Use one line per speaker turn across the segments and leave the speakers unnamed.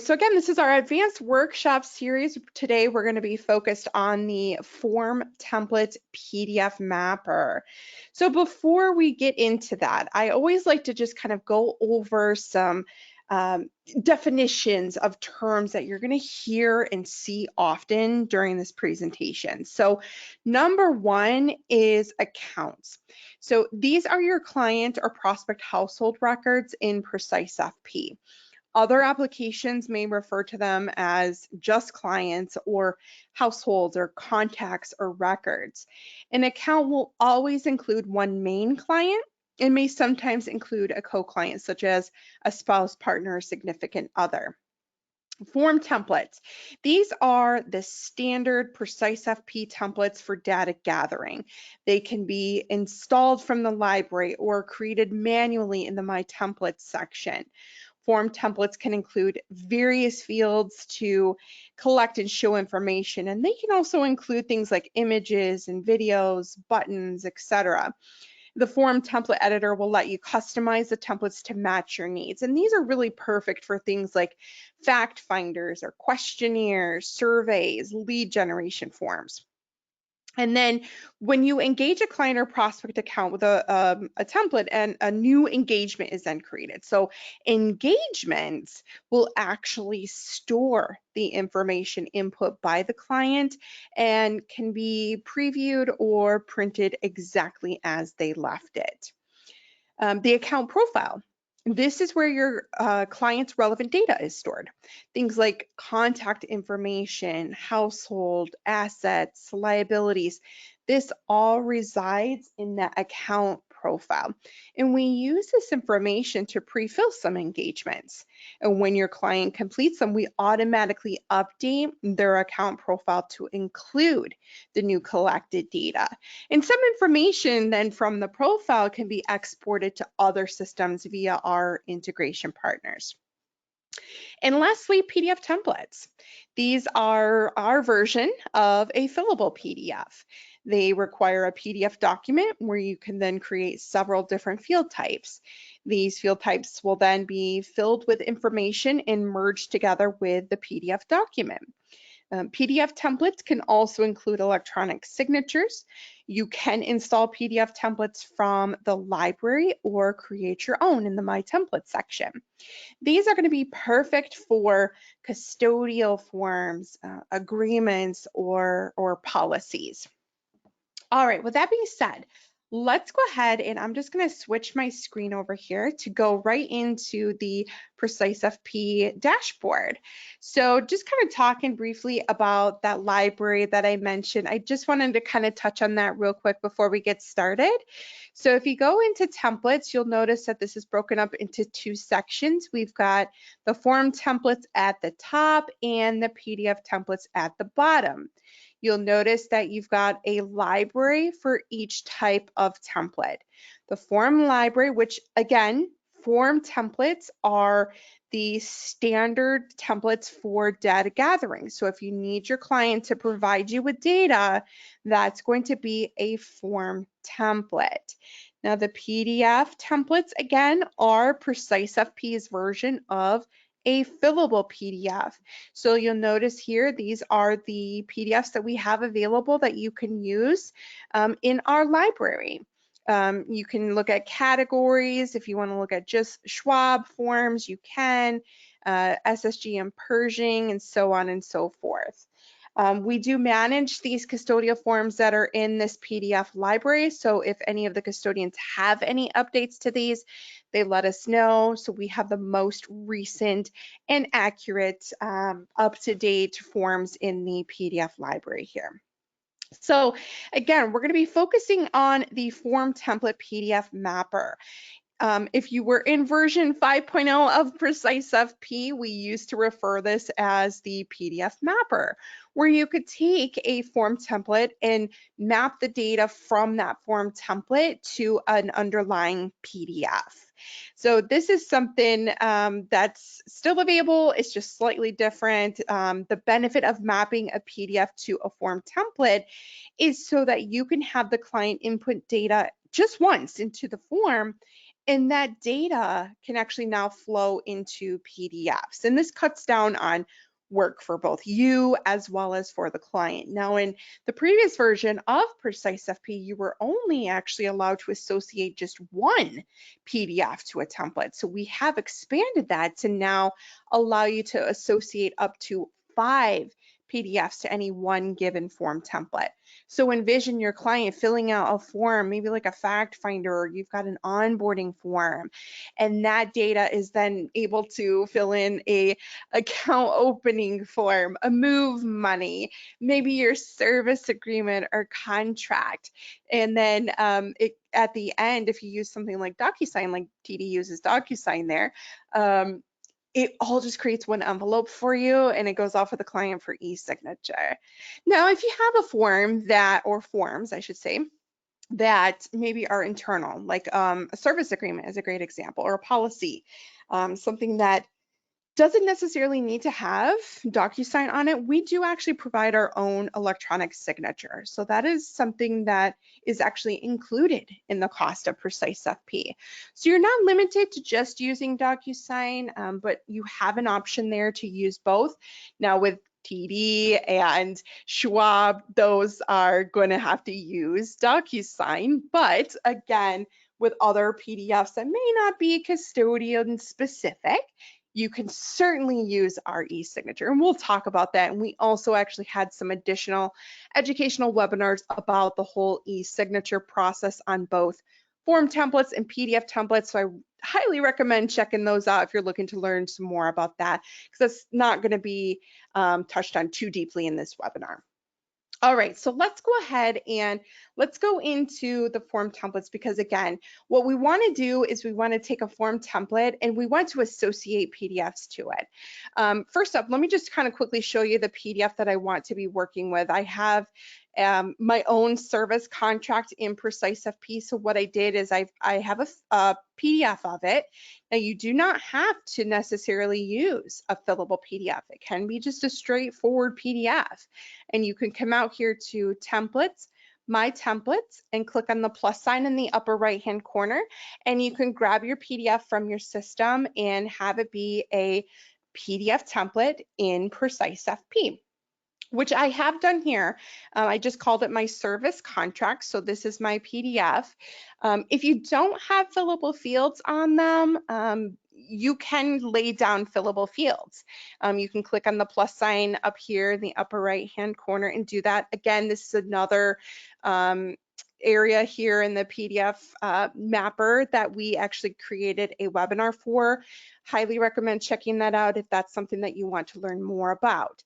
so again, this is our advanced workshop series. Today, we're going to be focused on the form template PDF mapper. So before we get into that, I always like to just kind of go over some definitions of terms that you're going to hear and see often during this presentation. So number one is accounts. So these are your client or prospect household records in PreciseFP. Other applications may refer to them as just clients or households or contacts or records. An account will always include one main client and may sometimes include a co-client such as a spouse, partner, or significant other. Form templates. These are the standard PreciseFP templates for data gathering. They can be installed from the library or created manually in the My Templates section. Form templates can include various fields to collect and show information, and they can also include things like images and videos, buttons, etc. The form template editor will let you customize the templates to match your needs. And these are really perfect for things like fact finders or questionnaires, surveys, lead generation forms. And then when you engage a client or prospect account with a template, and a new engagement is then created. So engagements will actually store the information input by the client and can be previewed or printed exactly as they left it. The account profile. This is where your client's relevant data is stored. Things like contact information, household, assets, liabilities. This all resides in that account profile. And we use this information to pre-fill some engagements. And when your client completes them, we automatically update their account profile to include the new collected data. And some information then from the profile can be exported to other systems via our integration partners. And lastly, PDF templates. These are our version of a fillable PDF. They require a PDF document where you can then create several different field types. These field types will then be filled with information and merged together with the PDF document. PDF templates can also include electronic signatures. You can install PDF templates from the library or create your own in the My Templates section. These are going to be perfect for custodial forms, agreements, or policies. All right, with that being said, let's go ahead and I'm just going to switch my screen over here to go right into the PreciseFP dashboard. So just kind of talking briefly about that library that I mentioned, I just wanted to kind of touch on that real quick before we get started. So if you go into templates, you'll notice that this is broken up into two sections. We've got the form templates at the top and the PDF templates at the bottom. You'll notice that you've got a library for each type of template. The form library, which again, form templates are the standard templates for data gathering. So if you need your client to provide you with data, that's going to be a form template. Now the PDF templates again are PreciseFP's version of a fillable PDF. So you'll notice here, these are the PDFs that we have available that you can use in our library. You can look at categories. If you want to look at just Schwab forms, you can, SSG and Pershing, and so on and so forth. We do manage these custodial forms that are in this PDF library. So if any of the custodians have any updates to these, they let us know. So we have the most recent and accurate up-to-date forms in the PDF library here. So again, we're going to be focusing on the form template PDF mapper. If you were in version 5.0 of PreciseFP, we used to refer this as the PDF mapper, where you could take a form template and map the data from that form template to an underlying PDF. So this is something that's still available. It's just slightly different. The benefit of mapping a PDF to a form template is so that you can have the client input data just once into the form And that data can actually now flow into PDFs. And this cuts down on work for both you as well as for the client. Now, in the previous version of Precise FP, you were only actually allowed to associate just one PDF to a template. So we have expanded that to now allow you to associate up to 5 PDFs to any one given form template. So envision your client filling out a form, maybe like a fact finder, or you've got an onboarding form, and that data is then able to fill in a account opening form, a move money, maybe your service agreement or contract. And then at the end, if you use something like DocuSign, like TD uses DocuSign there, it all just creates one envelope for you and it goes off with the client for e-signature. Now, if you have a form that, or forms, I should say, that maybe are internal, like a service agreement is a great example, or a policy, something that doesn't necessarily need to have DocuSign on it. We do actually provide our own electronic signature. So that is something that is actually included in the cost of Precise FP. So you're not limited to just using DocuSign, but you have an option there to use both. Now with TD and Schwab, those are going to have to use DocuSign, but again, with other PDFs that may not be custodian specific, you can certainly use our e-signature, and we'll talk about that. And we also actually had some additional educational webinars about the whole e-signature process on both form templates and PDF templates. So I highly recommend checking those out if you're looking to learn some more about that, because that's not going to be touched on too deeply in this webinar. All right, so let's go ahead and let's go into the form templates, because again, what we want to do is we want to take a form template and we want to associate PDFs to it. First up, let me just kind of quickly show you the PDF that I want to be working with. I have my own service contract in Precise FP. So what I did is I have a PDF of it. Now you do not have to necessarily use a fillable PDF. It can be just a straightforward PDF. And you can come out here to templates, my templates, and click on the plus sign in the upper right hand corner. And you can grab your PDF from your system and have it be a PDF template in Precise FP, which I have done here. I just called it my service contract. So this is my PDF. If you don't have fillable fields on them, you can lay down fillable fields. You can click on the plus sign up here in the upper right hand corner and do that. Again, this is another area here in the PDF mapper that we actually created a webinar for. Highly recommend checking that out if that's something that you want to learn more about.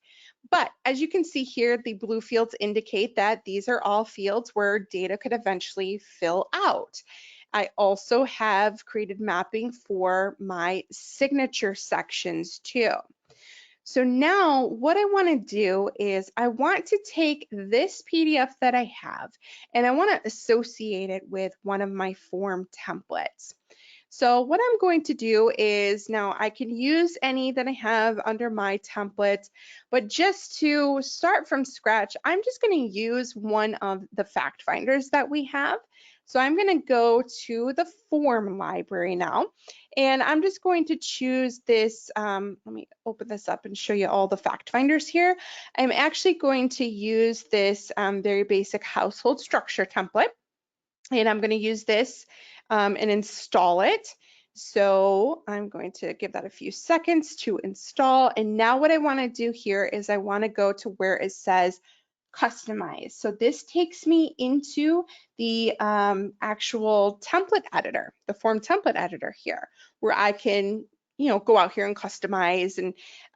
But as you can see here, the blue fields indicate that these are all fields where data could eventually fill out. I also have created mapping for my signature sections too. So now what I want to do is I want to take this PDF that I have and I want to associate it with one of my form templates. So what I'm going to do is, now I can use any that I have under my template, but just to start from scratch, I'm just going to use one of the fact finders that we have. So I'm going to go to the form library now, and I'm just going to choose this. Let me open this up and show you all the fact finders here. I'm actually going to use this very basic household structure template, and I'm going to use this and install it. So I'm going to give that a few seconds to install. And now what I want to do here is I want to go to where it says customize. So this takes me into the actual template editor, the form template editor here, where I can, go out here and customize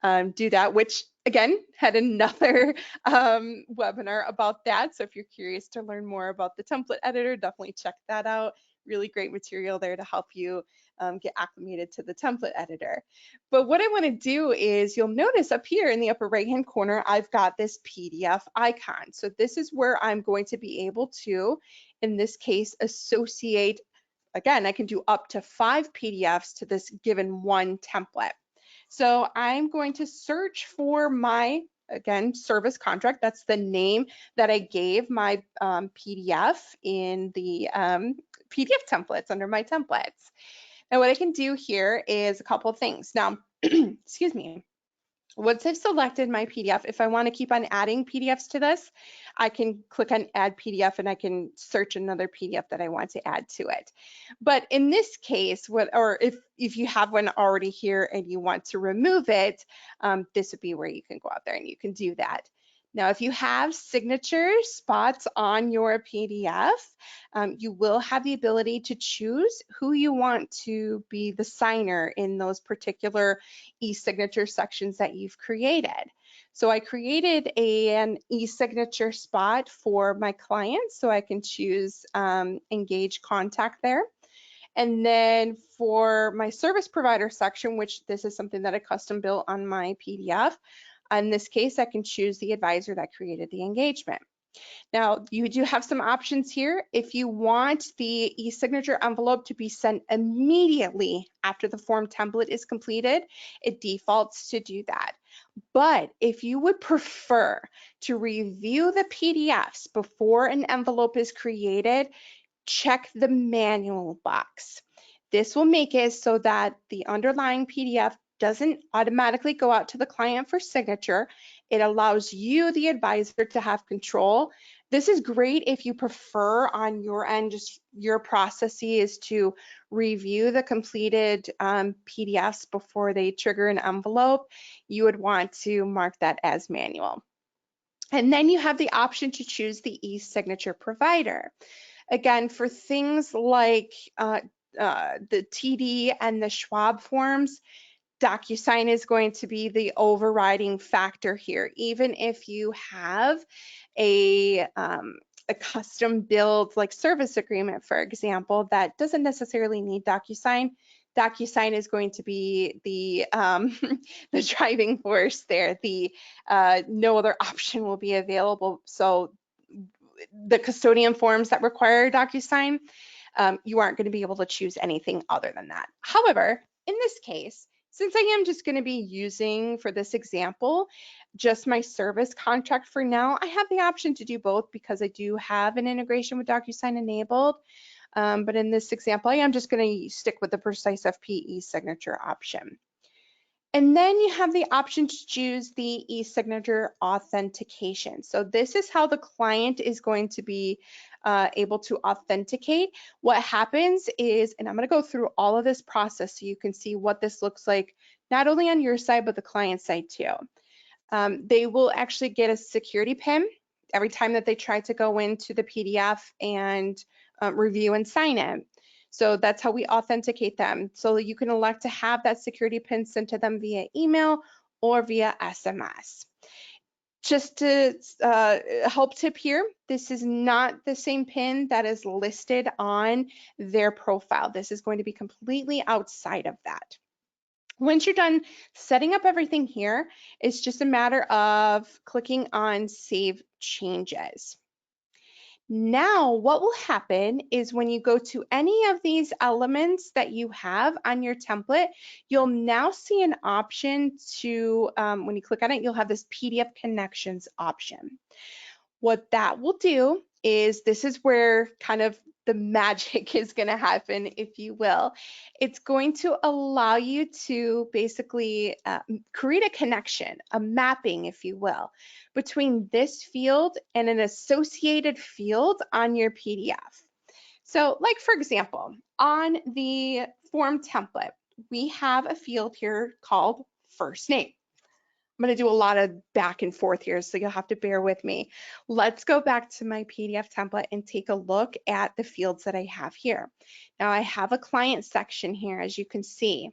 and do that, which again, had another webinar about that. So if you're curious to learn more about the template editor, definitely check that out. Really great material there to help you get acclimated to the template editor. But what I want to do is, you'll notice up here in the upper right hand corner, I've got this PDF icon. So this is where I'm going to be able to, in this case, associate, again, I can do up to 5 PDFs to this given one template. So I'm going to search for my, again, service contract. That's the name that I gave my PDF in the PDF templates under my templates. Now what I can do here is a couple of things. Now, excuse me. Once I've selected my PDF, if I want to keep on adding PDFs to this, I can click on add PDF and I can search another PDF that I want to add to it. But in this case, or if you have one already here and you want to remove it, this would be where you can go out there and you can do that. Now, if you have signature spots on your PDF, you will have the ability to choose who you want to be the signer in those particular e-signature sections that you've created. So I created an e-signature spot for my clients, so I can choose engage contact there. And then for my service provider section, which this is something that I custom built on my PDF, in this case, I can choose the advisor that created the engagement. Now, you do have some options here. If you want the e-signature envelope to be sent immediately after the form template is completed, it defaults to do that. But if you would prefer to review the PDFs before an envelope is created, check the manual box. This will make it so that the underlying PDF doesn't automatically go out to the client for signature. It allows you, the advisor, to have control. This is great if you prefer on your end, just your process is to review the completed PDFs before they trigger an envelope. You would want to mark that as manual. And then you have the option to choose the e-signature provider. Again, for things like the TD and the Schwab forms, DocuSign is going to be the overriding factor here. Even if you have a custom build like service agreement, for example, that doesn't necessarily need DocuSign, DocuSign is going to be the the driving force there. The no other option will be available. So the custodian forms that require DocuSign, you aren't going to be able to choose anything other than that. However, in this case, since I am just going to be using, for this example, just my service contract for now, I have the option to do both because I do have an integration with DocuSign enabled. But in this example, I am just going to stick with the Precise FP e-signature option. And then you have the option to choose the e-signature authentication. So this is how the client is going to be able to authenticate. What happens is, and I'm going to go through all of this process so you can see what this looks like, not only on your side, but the client side too. They will actually get a security PIN every time that they try to go into the PDF and review and sign it. So that's how we authenticate them. So you can elect to have that security PIN sent to them via email or via SMS. Just to help tip here, this is not the same PIN that is listed on their profile. This is going to be completely outside of that. Once you're done setting up everything here, it's just a matter of clicking on Save Changes. Now, what will happen is when you go to any of these elements that you have on your template, you'll now see an option to, when you click on it, you'll have this PDF connections option. What that will do is, this is where kind of the magic is going to happen, if you will. It's going to allow you to basically create a connection, a mapping, if you will, between this field and an associated field on your PDF. So like, for example, on the form template, we have a field here called first name. I'm going to do a lot of back and forth here, so you'll have to bear with me. Let's go back to my PDF template and take a look at the fields that I have here. Now I have a client section here, as you can see.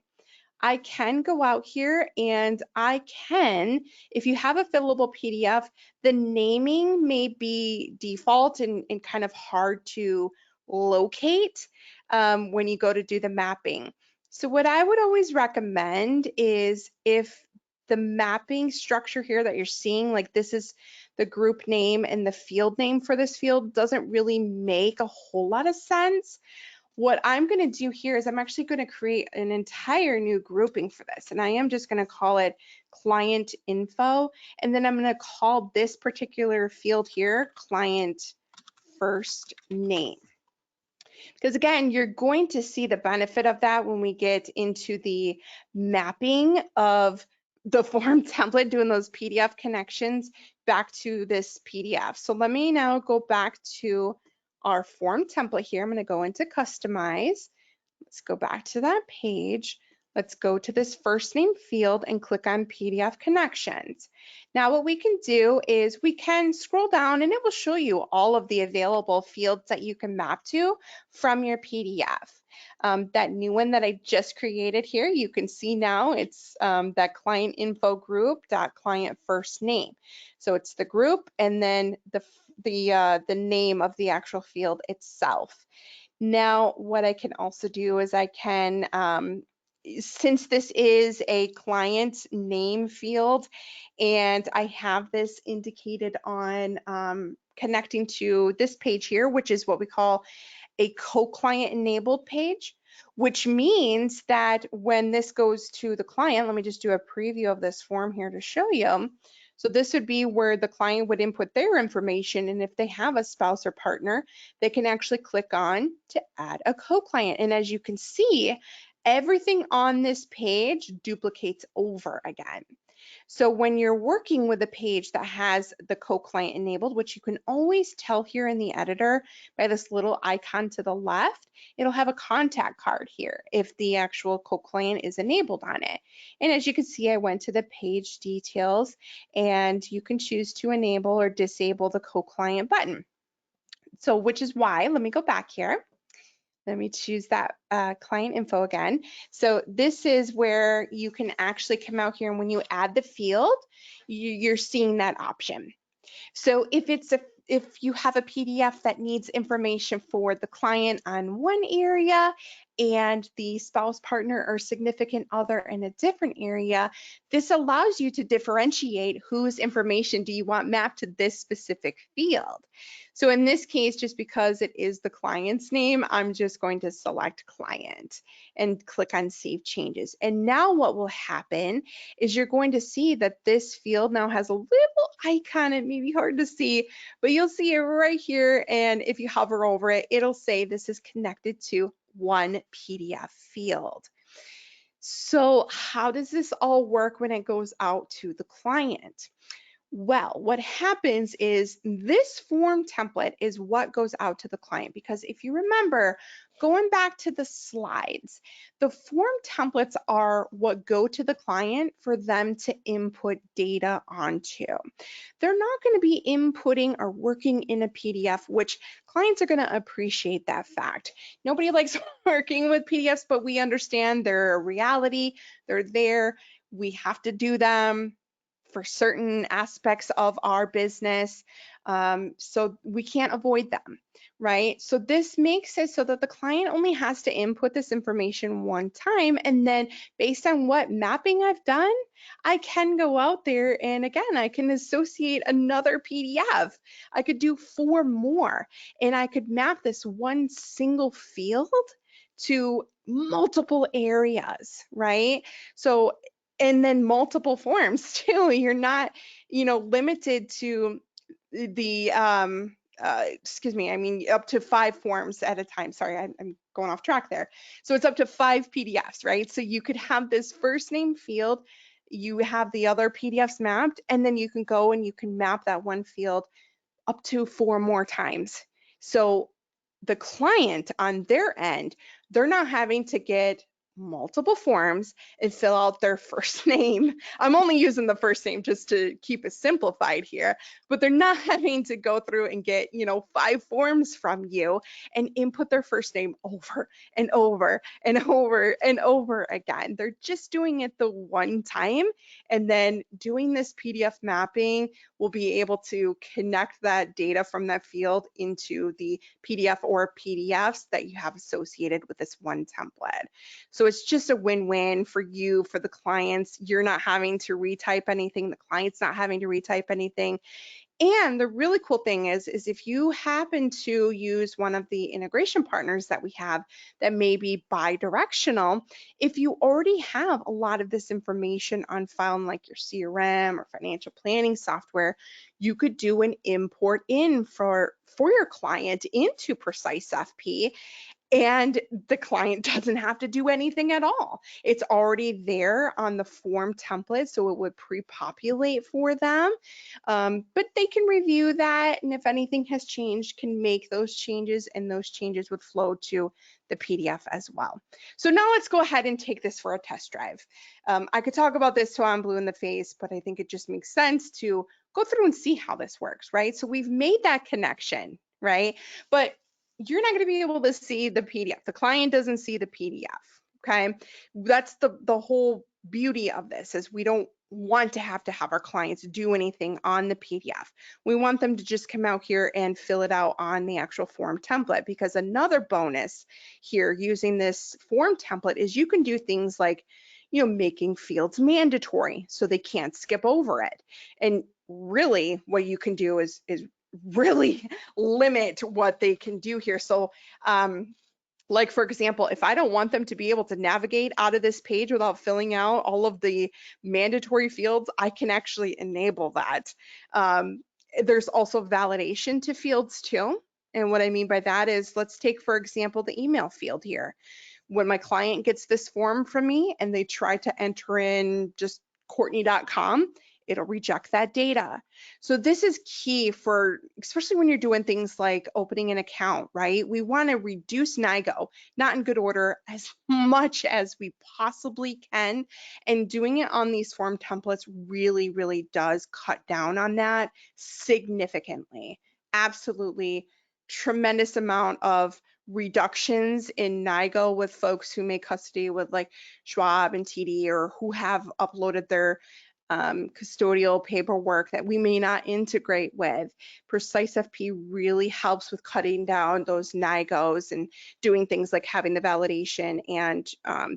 I can go out here and I can, if you have a fillable PDF, the naming may be default and kind of hard to locate when you go to do the mapping. So what I would always recommend is, if the mapping structure here that you're seeing, like this is the group name and the field name for this field, doesn't really make a whole lot of sense. What I'm going to do here is I'm actually going to create an entire new grouping for this, and I am just going to call it client info, and then I'm going to call this particular field here client first name. Because again, you're going to see the benefit of that when we get into the mapping of the form template, doing those PDF connections back to this PDF. So let me now go back to our form template here. I'm going to go into customize. Let's go back to that page. Let's go to this first name field and click on PDF connections. Now what we can do is we can scroll down and it will show you all of the available fields that you can map to from your PDF. That new one that I just created here, you can see now it's that client info group dot client first name. So it's the group and then the name of the actual field itself. Now, what I can also do is I can, since this is a client name field and I have this indicated on connecting to this page here, which is what we call a co-client enabled page, which means that when this goes to the client, let me just do a preview of this form here to show you. So this would be where the client would input their information, and if they have a spouse or partner, they can actually click on to add a co-client. And as you can see, everything on this page duplicates over again. So when you're working with a page that has the co-client enabled, which you can always tell here in the editor by this little icon to the left, it'll have a contact card here if the actual co-client is enabled on it. And as you can see, I went to the page details and you can choose to enable or disable the co-client button. So which is why, let me go back here. Let me choose that client info again. So this is where you can actually come out here and when you add the field, you're seeing that option. So if you have a PDF that needs information for the client on one area and the spouse, partner, or significant other in a different area, this allows you to differentiate whose information do you want mapped to this specific field. So in this case, just because it is the client's name, I'm just going to select client and click on save changes. And now what will happen is you're going to see that this field now has a little icon. It may be hard to see, but you'll see it right here. And if you hover over it, it'll say this is connected to one PDF field. So how does this all work when it goes out to the client? Well, what happens is this form template is what goes out to the client, because if you remember, going back to the slides, the form templates are what go to the client for them to input data onto. They're not going to be inputting or working in a PDF, which clients are going to appreciate that fact. Nobody likes working with PDFs, but we understand they're a reality. They're there. We have to do them for certain aspects of our business. So we can't avoid them, right? So this makes it so that the client only has to input this information one time. And then based on what mapping I've done, I can go out there and again, I can associate another PDF. I could do 4 more and I could map this one single field to multiple areas, right? So and then multiple forms too. You're not, limited to the excuse me, I mean up to 5 forms at a time. Sorry, I'm going off track there. So it's up to 5 PDFs, right? So you could have this first name field, you have the other PDFs mapped, and then you can go and you can map that one field up to 4 more times. So the client on their end, they're not having to get multiple forms and fill out their first name. I'm only using the first name just to keep it simplified here, but they're not having to go through and get, 5 forms from you and input their first name over and over and over and over again. They're just doing it the one time, and then doing this PDF mapping will be able to connect that data from that field into the PDF or PDFs that you have associated with this one template. So it's just a win-win for you, for the clients. You're not having to retype anything. The client's not having to retype anything. And the really cool thing is if you happen to use one of the integration partners that we have that may be bi-directional, if you already have a lot of this information on file in like your CRM or financial planning software, you could do an import in for your client into Precise FP, and the client doesn't have to do anything at all. It's already there on the form template, so it would pre-populate for them. But they can review that, and if anything has changed, can make those changes, and those changes would flow to the PDF as well. So now let's go ahead and take this for a test drive. I could talk about this till I'm blue in the face, but I think it just makes sense to go through and see how this works, right? So we've made that connection, right? But you're not going to be able to see the PDF. The client doesn't see the PDF, okay? That's the whole beauty of this, is we don't want to have our clients do anything on the PDF. We want them to just come out here and fill it out on the actual form template, because another bonus here using this form template is you can do things like, you know, making fields mandatory so they can't skip over it. And really what you can do is really limit what they can do here. So like for example, if I don't want them to be able to navigate out of this page without filling out all of the mandatory fields, I can actually enable that. There's also validation to fields too. And what I mean by that is, let's take, for example, the email field here. When my client gets this form from me and they try to enter in just Courtney.com, it'll reject that data. So this is key for, especially when you're doing things like opening an account, right? We want to reduce NIGO, not in good order, as much as we possibly can. And doing it on these form templates really, really does cut down on that significantly. Absolutely tremendous amount of reductions in NIGO with folks who make custody with like Schwab and TD, or who have uploaded their custodial paperwork that we may not integrate with. Precise FP really helps with cutting down those NIGOs and doing things like having the validation and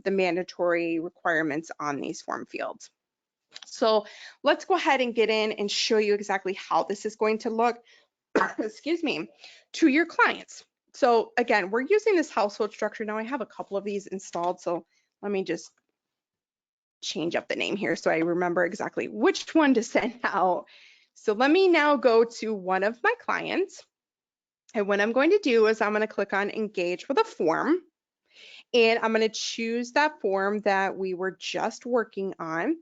the mandatory requirements on these form fields. So let's go ahead and get in and show you exactly how this is going to look, excuse me, to your clients. So again, we're using this household structure. Now I have a couple of these installed, so let me just change up the name here so I remember exactly which one to send out. So let me now go to one of my clients. And what I'm going to do is I'm going to click on engage with a form. And I'm going to choose that form that we were just working on.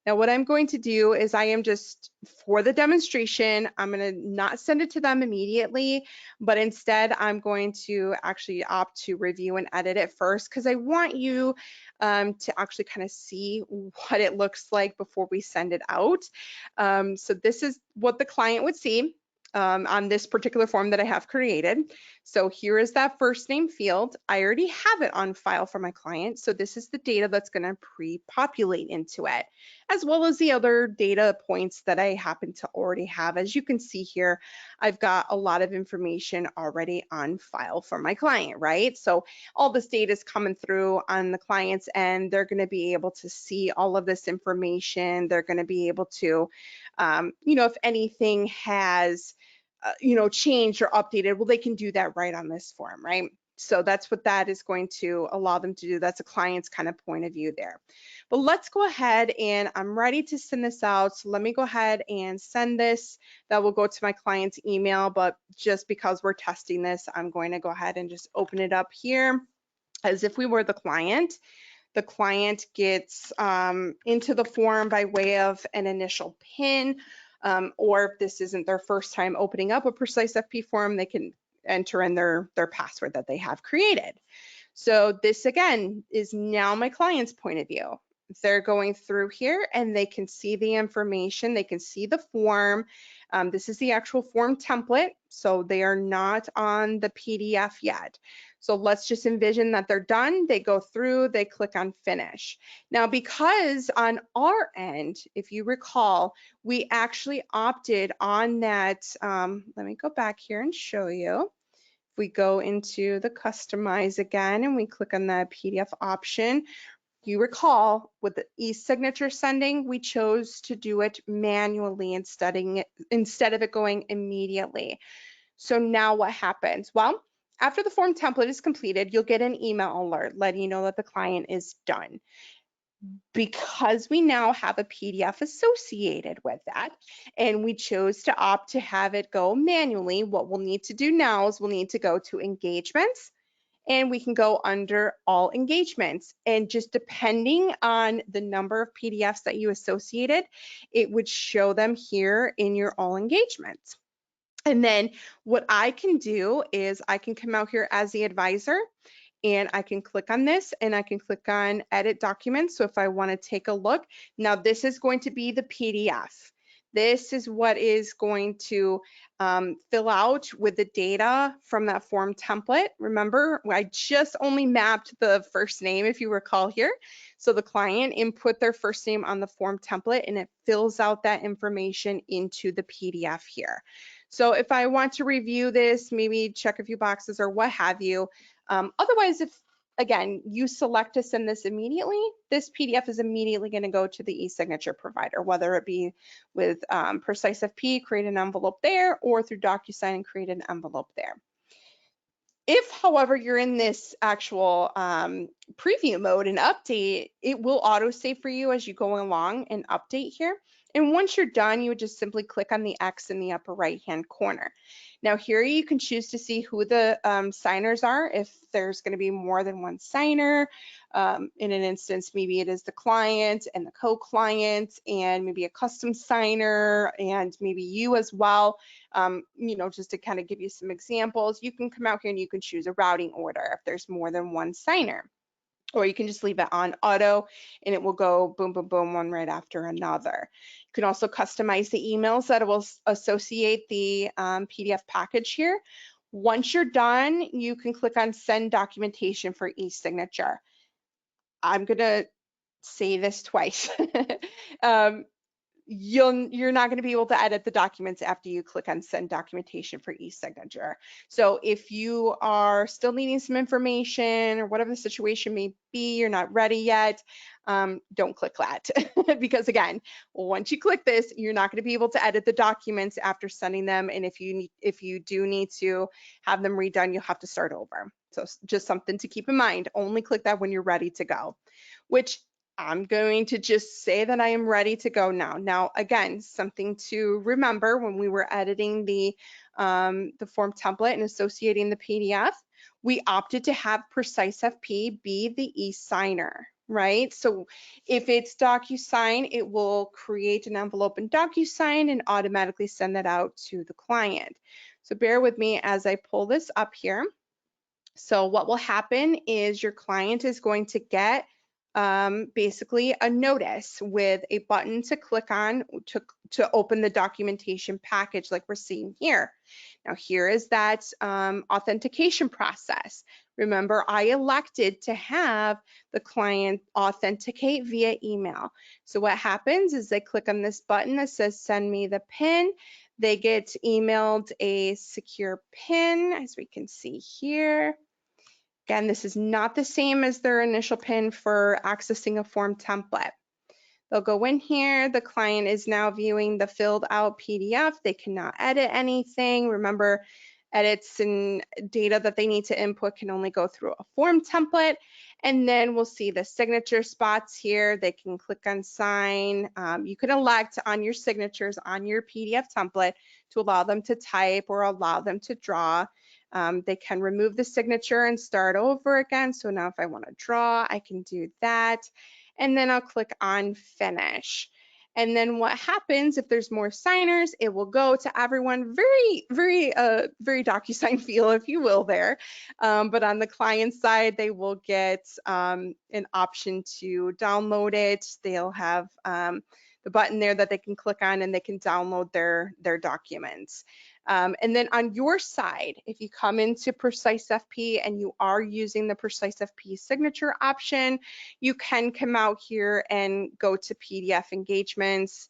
Now, what I'm going to do is I am just, for the demonstration, I'm going to not send it to them immediately, but instead I'm going to actually opt to review and edit it first, because I want you to actually kind of see what it looks like before we send it out. So this is what the client would see on this particular form that I have created. So here is that first name field. I already have it on file for my client. So this is the data that's going to pre-populate into it, as well as the other data points that I happen to already have. As you can see here, I've got a lot of information already on file for my client, right? So all this data is coming through on the client's end. They're going to be able to see all of this information. They're going to be able to, you know, if anything has changed or updated, well, they can do that right on this form, right? So that's what that is going to allow them to do. That's a client's kind of point of view there. But let's go ahead, and I'm ready to send this out. So let me go ahead and send this. That will go to my client's email, but just because we're testing this, I'm going to go ahead and just open it up here as if we were the client. The client gets into the form by way of an initial PIN, or if this isn't their first time opening up a Precise FP form, they can enter in their password that they have created. So this again is now my client's point of view. They're going through here and they can see the information, they can see the form. This is the actual form template, so they are not on the PDF yet. So let's just envision that they're done. They go through, they click on finish. Now, because on our end, if you recall, we actually opted on that, let me go back here and show you. If we go into the customize again and we click on the PDF option, You recall with the e-signature sending, we chose to do it manually instead of it going immediately. So now what happens? Well, after the form template is completed, you'll get an email alert letting you know that the client is done. Because we now have a PDF associated with that, and we chose to opt to have it go manually, what we'll need to do now is we'll need to go to engagements, and we can go under all engagements. And just depending on the number of PDFs that you associated, it would show them here in your all engagements. And then what I can do is I can come out here as the advisor, and I can click on this and I can click on edit documents. So if I want to take a look, now this is going to be the PDF. This is what is going to fill out with the data from that form template. Remember, I just only mapped the first name, if you recall here. So the client input their first name on the form template and it fills out that information into the PDF here. So if I want to review this, maybe check a few boxes or what have you, otherwise, if, again, you select to send this immediately, this PDF is immediately going to go to the e-signature provider, whether it be with PreciseFP, create an envelope there, or through DocuSign and create an envelope there. If, however, you're in this actual preview mode and update, it will autosave for you as you go along and update here. And once you're done, you would just simply click on the X in the upper right-hand corner. Now here you can choose to see who the signers are, if there's going to be more than one signer. In an instance, maybe it is the client and the co-client and maybe a custom signer and maybe you as well. You know, just to kind of give you some examples, you can come out here and you can choose a routing order if there's more than one signer. Or you can just leave it on auto and it will go boom, boom, boom, one right after another. You can also customize the emails that will associate the PDF package here. Once you're done, you can click on send documentation for e-signature. I'm gonna say this twice. You're not going to be able to edit the documents after you click on send documentation for e-signature. So if you are still needing some information or whatever the situation may be, you're not ready yet, don't click that because again, once you click this, you're not going to be able to edit the documents after sending them. And if you do need to have them redone, you'll have to start over. So just something to keep in mind. Only click that when you're ready to go, which I'm going to just say that I am ready to go now. Now, again, something to remember when we were editing the form template and associating the PDF, we opted to have PreciseFP be the e-signer, right? So if it's DocuSign, it will create an envelope in DocuSign and automatically send that out to the client. So bear with me as I pull this up here. So what will happen is your client is going to get basically a notice with a button to click on to open the documentation package like we're seeing here. Now here is that authentication process. Remember, I elected to have the client authenticate via email. So what happens is they click on this button that says send me the PIN. They get emailed a secure PIN, as we can see here. Again, this is not the same as their initial PIN for accessing a form template. They'll go in here, the client is now viewing the filled out PDF. They cannot edit anything. Remember, edits and data that they need to input can only go through a form template. And then we'll see the signature spots here. They can click on sign. You can elect on your signatures on your PDF template to allow them to type or allow them to draw. They can remove the signature and start over again. So now if I want to draw, I can do that. And then I'll click on finish. And then what happens if there's more signers, it will go to everyone, very DocuSign feel, if you will, there. But on the client side, they will get an option to download it. They'll have the button there that they can click on and they can download their documents. And then on your side, if you come into PreciseFP and you are using the PreciseFP signature option, you can come out here and go to PDF engagements,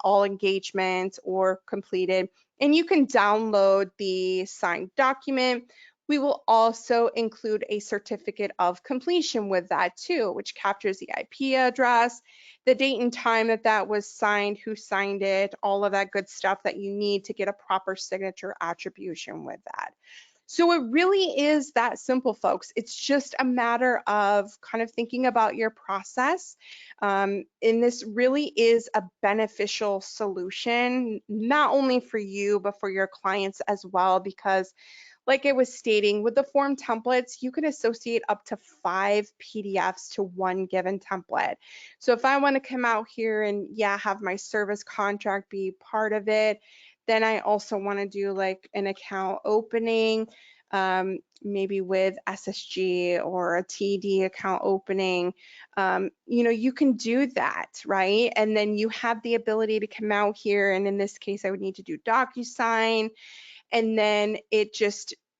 all engagements or completed, and you can download the signed document. We will also include a certificate of completion with that too, which captures the IP address, the date and time that that was signed, who signed it, all of that good stuff that you need to get a proper signature attribution with that. So it really is that simple, folks. It's just a matter of kind of thinking about your process. And this really is a beneficial solution, not only for you, but for your clients as well, because like I was stating, with the form templates, you can associate up to 5 PDFs to one given template. So if I want to come out here and have my service contract be part of it, then I also want to do like an account opening, maybe with SSG or a TD account opening. You can do that, right? And then you have the ability to come out here, and in this case, I would need to do DocuSign, and then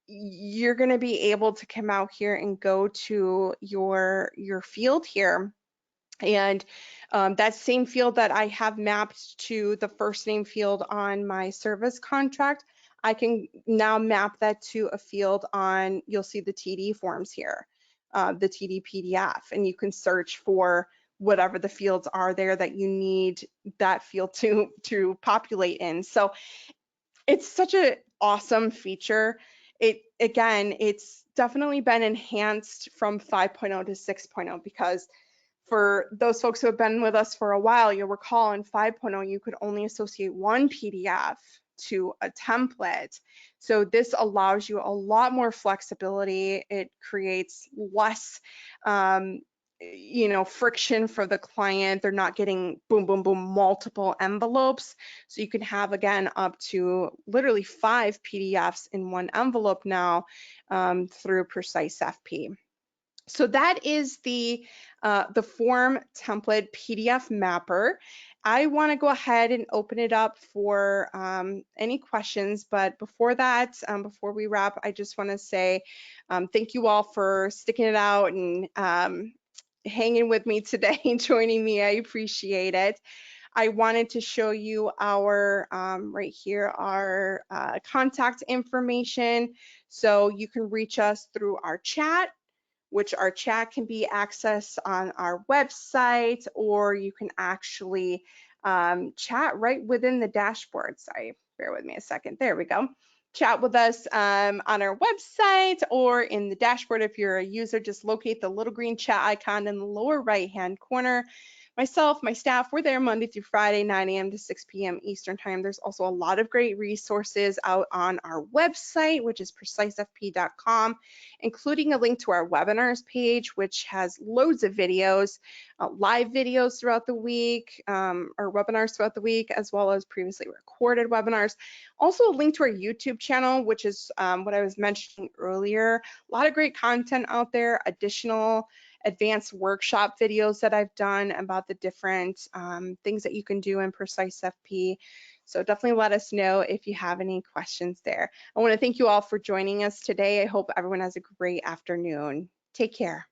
you're going to be able to come out here and go to your field here, and that same field that I have mapped to the first name field on my service contract, I can now map that to a field on, you'll see the TD forms here, the TD PDF, and you can search for whatever the fields are there that you need that field to populate in. So it's such an awesome feature. It's definitely been enhanced from 5.0 to 6.0, because for those folks who have been with us for a while, you'll recall in 5.0 you could only associate one PDF to a template. So this allows you a lot more flexibility. It creates less friction for the client. They're not getting boom, boom, boom, multiple envelopes. So you can have, again, up to literally 5 PDFs in one envelope now through PreciseFP. So that is the form template PDF mapper. I want to go ahead and open it up for any questions, but before that, before we wrap, I just want to say thank you all for sticking it out and hanging with me today and joining me. I appreciate it. I wanted to show you our, right here, our contact information. So you can reach us through our chat, which our chat can be accessed on our website, or you can actually chat right within the dashboard. Sorry, bear with me a second. There we go. Chat with us on our website or in the dashboard. If you're a user, just locate the little green chat icon in the lower right-hand corner. Myself, my staff, we're there Monday through Friday, 9 a.m. to 6 p.m. Eastern Time. There's also a lot of great resources out on our website, which is precisefp.com, including a link to our webinars page, which has loads of videos, live videos throughout the week, or webinars throughout the week, as well as previously recorded webinars. Also a link to our YouTube channel, which is what I was mentioning earlier. A lot of great content out there, additional advanced workshop videos that I've done about the different things that you can do in PreciseFP. So definitely let us know if you have any questions there. I want to thank you all for joining us today. I hope everyone has a great afternoon. Take care.